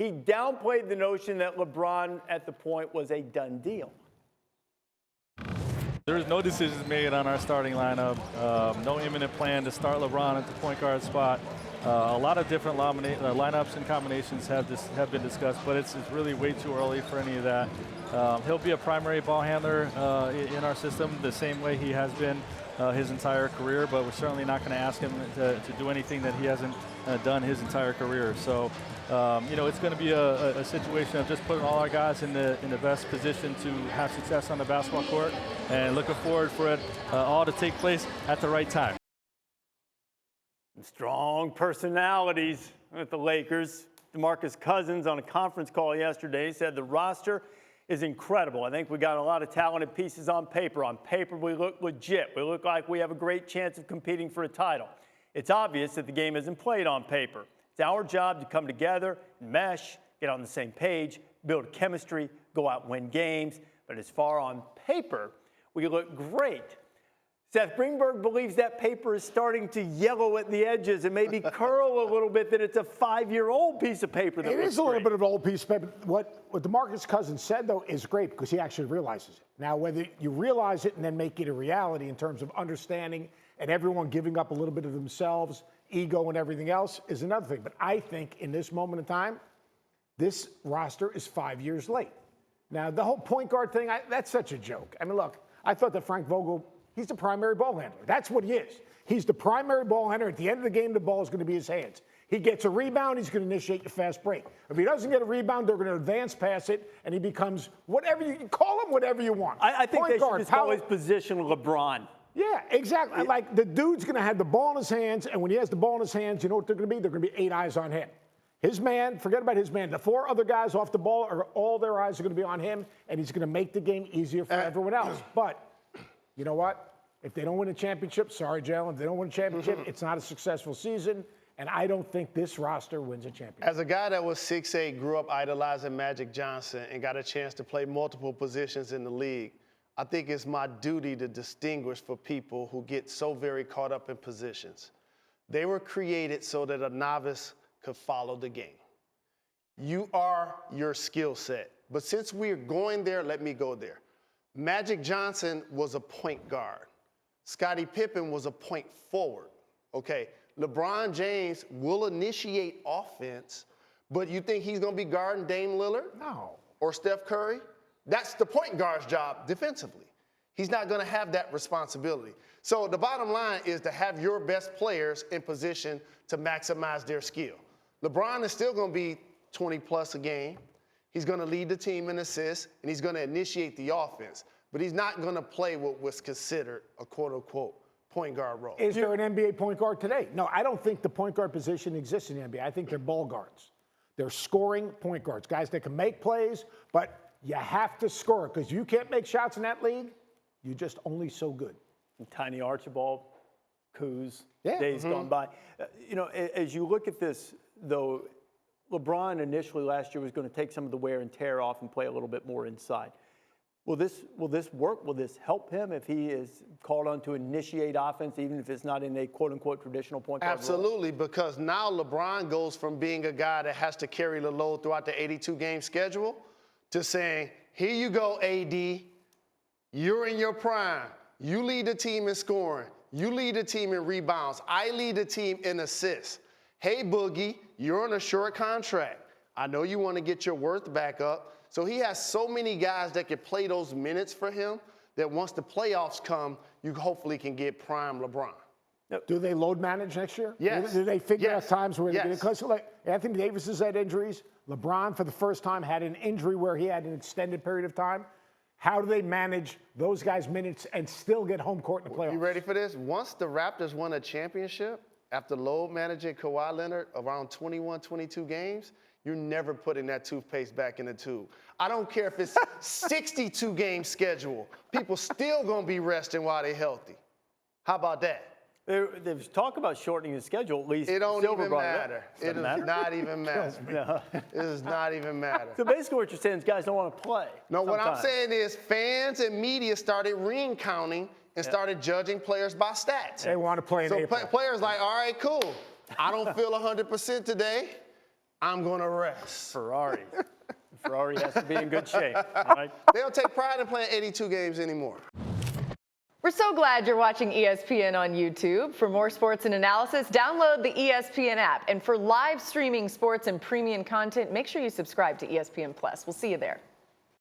He downplayed the notion that LeBron at the point was a done deal. There was no decisions made on our starting lineup. No imminent plan to start LeBron at the point guard spot. A lot of different lineups and combinations have been discussed, but it's really way too early for any of that. He'll be a primary ball handler in our system the same way he has been his entire career, but we're certainly not going to ask him to do anything that he hasn't done his entire career. So, it's going to be a situation of just putting all our guys in the best position to have success on the basketball court, and looking forward for it all to take place at the right time. Strong personalities with the Lakers. DeMarcus Cousins on a conference call yesterday said the roster is incredible. I think we got a lot of talented pieces on paper. On paper, we look legit. We look like we have a great chance of competing for a title. It's obvious that the game isn't played on paper. It's our job to come together, mesh, get on the same page, build chemistry, go out and win games. But as far on paper, we look great. Seth, Greenberg believes that paper is starting to yellow at the edges and maybe curl a little bit, that it's a 5-year-old piece of paper. That it is a little bit of an old piece of paper. What DeMarcus Cousins said, though, is great because he actually realizes it. Now, whether you realize it and then make it a reality in terms of understanding and everyone giving up a little bit of themselves, ego and everything else is another thing. But I think in this moment in time, this roster is 5 years late. Now, the whole point guard thing, that's such a joke. I mean, look, I thought that Frank Vogel, he's the primary ball handler. That's what he is. He's the primary ball handler. At the end of the game, the ball is going to be his hands. He gets a rebound, he's going to initiate the fast break. If he doesn't get a rebound, they're going to advance pass it, and he becomes whatever you call him, whatever you want. I think they should just call his position LeBron. Yeah, exactly. Like, the dude's going to have the ball in his hands, and when he has the ball in his hands, you know what they're going to be? They're going to be 8 eyes on him. His man, forget about his man. The 4 other guys off the ball, all their eyes are going to be on him, and he's going to make the game easier for everyone else. But you know what? If they don't win a championship, sorry, Jalen, if they don't win a championship, it's not a successful season, and I don't think this roster wins a championship. As a guy that was 6'8", grew up idolizing Magic Johnson and got a chance to play multiple positions in the league, I think it's my duty to distinguish for people who get so very caught up in positions. They were created so that a novice could follow the game. You are your skill set. But since we're going there, let me go there. Magic Johnson was a point guard. Scottie Pippen was a point forward. Okay, LeBron James will initiate offense, but you think he's going to be guarding Dame Lillard? No. Or Steph Curry? That's the point guard's job defensively. He's not going to have that responsibility. So the bottom line is to have your best players in position to maximize their skill. LeBron is still going to be 20-plus a game. He's going to lead the team in assists, and he's going to initiate the offense. But he's not going to play what was considered a quote-unquote point guard role. Is there an NBA point guard today? No, I don't think the point guard position exists in the NBA. I think they're ball guards. They're scoring point guards, guys that can make plays, but you have to score because you can't make shots in that league. You're just only so good. Tiny Archibald, Kuz, Yeah. days gone by. As you look at this, though, LeBron initially last year was going to take some of the wear and tear off and play a little bit more inside. Will this work? Will this help him if he is called on to initiate offense, even if it's not in a quote-unquote traditional point guard role? Absolutely, because now LeBron goes from being a guy that has to carry the load throughout the 82-game schedule to saying, here you go, AD. You're in your prime. You lead the team in scoring. You lead the team in rebounds. I lead the team in assists. Hey, Boogie, you're on a short contract. I know you want to get your worth back up. So he has so many guys that can play those minutes for him that once the playoffs come, you hopefully can get prime LeBron. Do they load manage next year? Yes. Do they figure out times where yes. they get it? Because like Anthony Davis has had injuries. LeBron, for the first time, had an injury where he had an extended period of time. How do they manage those guys' minutes and still get home court in the playoffs? You ready for this? Once the Raptors won a championship, after load managing Kawhi Leonard around 21, 22 games, you're never putting that toothpaste back in the tube. I don't care if it's 62-game schedule. People still going to be resting while they're healthy. How about that? There's talk about shortening the schedule, at least. It don't Silver even matter. It does not even matter. No. It does not even matter. So basically what you're saying is guys don't want to play. No, what I'm sometimes. saying is fans and media started ring counting and started judging players by stats. They want to play in April. Players like, all right, cool. I don't feel 100% today. I'm going to rest. Ferrari. Ferrari has to be in good shape. All right. They don't take pride in playing 82 games anymore. We're so glad you're watching ESPN on YouTube. For more sports and analysis, download the ESPN app. And for live streaming sports and premium content, make sure you subscribe to ESPN Plus. We'll see you there.